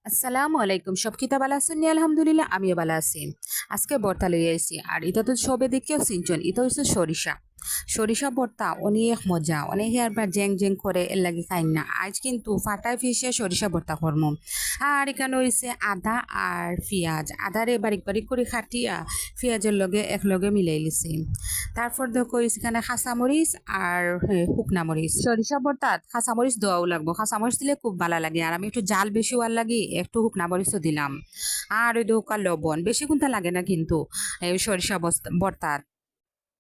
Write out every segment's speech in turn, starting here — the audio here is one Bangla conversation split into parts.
আসসালামু আলাইকুম সব কিতা বালা আছেন আলহামদুলিল্লাহ আমিও বালা আছি। আজকে ভর্তা লই আইছি আর এটা তো সবে দেখেও চিনছেন, এটা হচ্ছে সরিষা। সরিষা ভর্তা অনেক মজা, অনেকে আবার জেং জেং করে এর লাগি খাই না। আজ কিন্তু ফাটায় ফিসে সরিষা ভর্তা করমু। আর এখানে হইছে আদা আর পেঁয়াজ, আদারে বারিক বারিক করে খাটিয়া পেঁয়াজের লগে একলগে মিলাই লিছি। তারপর দেখো এখানে কাঁচামরিচ আর শুকনা মরিচ। সরিষা ভর্তাত কাঁচামরিচ দেওয়াও লাগবো, কাঁচামরিচ দিলে খুব ভালো লাগে। আর আমি একটু জাল বেশি হওয়ার লাগি একটু শুকনা মরিচও দিলাম। আর ওই দোকা লবণ বেশি কোনটা লাগে না কিন্তু এই সরিষা ভর্তাত।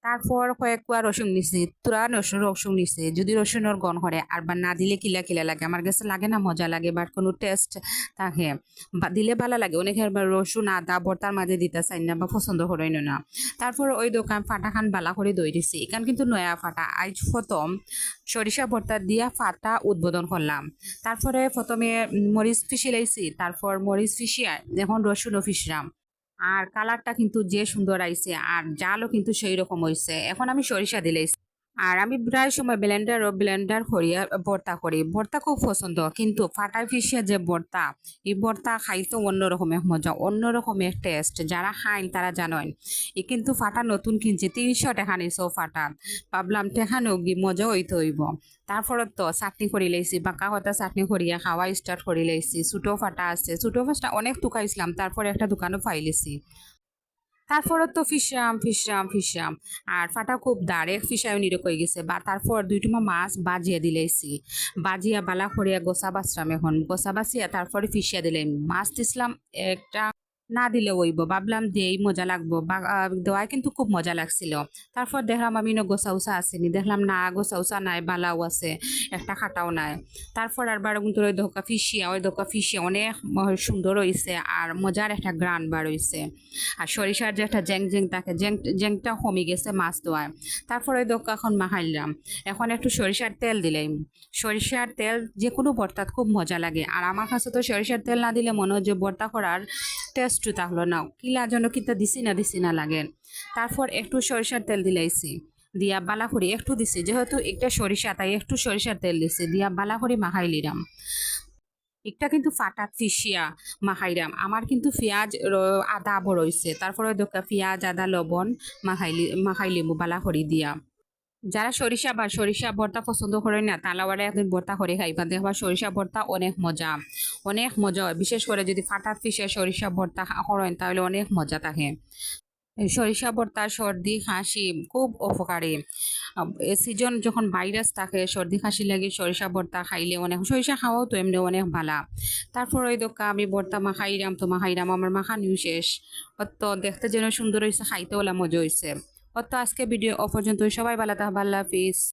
তারপর কয়েক কোয়া রসুন নিছি, তুরা রসুন নিছি। যদি রসুনের গন করে আর বা না দিলে কিলা কিলা লাগে, আমার কাছে লাগে না, মজা লাগে, বাট কোনো টেস্ট থাকে বা দিলে ভালো লাগে। অনেকে আবার রসুন আদা ভর্তার মাঝে দিতে চাই না বা পছন্দ করেন না। তারপর ওই দোকান ফাটা খান বালা করে দই দিছি, এখান কিন্তু নয়া ফাটা আজ প্রথম সরিষা ভর্তা দিয়া ফাটা উদ্বোধন করলাম। তারপরে প্রথমে মরিচ ফিসিলাইছি, তারপর মরিচ ফিসিয়া এখন রসুনও ফিসরাম। আর কালারটা কিন্তু যে সুন্দর আইছে আর জালও কিন্তু সেই রকম হইছে। এখন আমি সরিষা দিলেই। আর আমি প্রায় সময় ব্লেন্ডার করিয়া ভর্তা করি, ভর্তা খুব পছন্দ। কিন্তু ফাটাই ফিসিয়া যে ভর্তা, এই ভর্তা খাইতে অন্যরকমের মজা, অন্যরকমের টেস্ট। যারা খাইন তারা জানেন। এ কিন্তু ফাটা নতুন কিনছে 300 টাকা নিছো ফাটা। ভাবলাম টেকা নগি মজা হইতে হইব। তারপর তো চাটনি করি লাইছি, বাঁকা হতা চাটনি করিয়া খাওয়া স্টার্ট করি লাইছি। ছোটো ফাটা আছে, ছোটো ফাটা অনেক টুকাইছিলাম, তারপর একটা দোকানও পাইলেছি। তারপরে তো ফিসাম আর ফাটা খুব দাঁড়ে ফিসায় নিরক হয়ে গেছে। বা তারপর দুইটুমা মাছ বাজিয়া দিলেছি, বাজিয়া বালা করিয়া গোসা বাসরাম। এখন গোসা বাসিয়া তারপরে ফিসিয়া দিলাম, মাছ দিছিলাম একটা। না দিলে ওইব ভাবলাম দেই মজা লাগবো বা দেওয়ায় কিন্তু খুব মজা লাগছিল। তারপর দেখলাম আমি গোসা উসা আসেনি, দেখলাম না গোসা উসা নাই, বালাও আছে, একটা খাটাও নাই। তারপর আর বার কিন্তু ওই ধোকা ফিসিয়া অনেক সুন্দর হয়েছে আর মজার একটা গ্রান বার হয়েছে। আর সরিষার যে একটা জেং জেং থাকে, জেংটা কমে গেছে মাছ ধোয়ায়। তারপর ওই দোকা এখন মাখাইলাম। এখন একটু সরিষার তেল দিলাম। সরিষার তেল যে কোনো ভর্তাত খুব মজা লাগে। আর আমার কাছে তো সরিষার তেল না দিলে মনে হয় যে ভর্তা করার টেস্টও তাহলো না, কিলা যেন কিতা দিছি না লাগে। তারপর একটু সরিষার তেল দিলাইছি, দিয়া বালা করে একটু দিছি, যেহেতু একটা সরিষা তাই একটু সরিষার তেল দিছি, দিয়া বালা করে মাখাই লিলাম। একটা কিন্তু ফাটাত ফিসিয়া মাখাইরাম। আমার কিন্তু পেঁয়াজ আদা বড়ইছে, তারপরে দোকা পেঁয়াজ আদা লবণ মাখাই লিমু বালা করি দিয়া। যারা সরিষা ভর্তা পছন্দ করে না তালাওয়ারে একদিন ভর্তা করে খাইবা, দেখবা সরিষা ভর্তা অনেক মজা, অনেক মজা হয়। বিশেষ করে যদি ফাটাত ফিসে সরিষা ভর্তা করেন তাহলে অনেক মজা থাকে। এই সরিষা ভর্তা সর্দি কাশি খুব উপকারী। এ সিজন যখন ভাইরাস থাকে সর্দি কাশি লাগে সরিষা ভর্তা খাইলে অনেক, সরিষা খাওয়াও তো এমনি অনেক ভালা। তারপর ওই দোকা আমি ভর্তা মাখাইরাম আমার মাখানিও শেষ। অত দেখতে যেন সুন্দর হয়েছে, খাইতে ওলা মজা হয়েছে। অত আজকে ভিডিও অপর্যন্ত, সবাই ভালো থাকবা, আল্লাহ হাফিজ।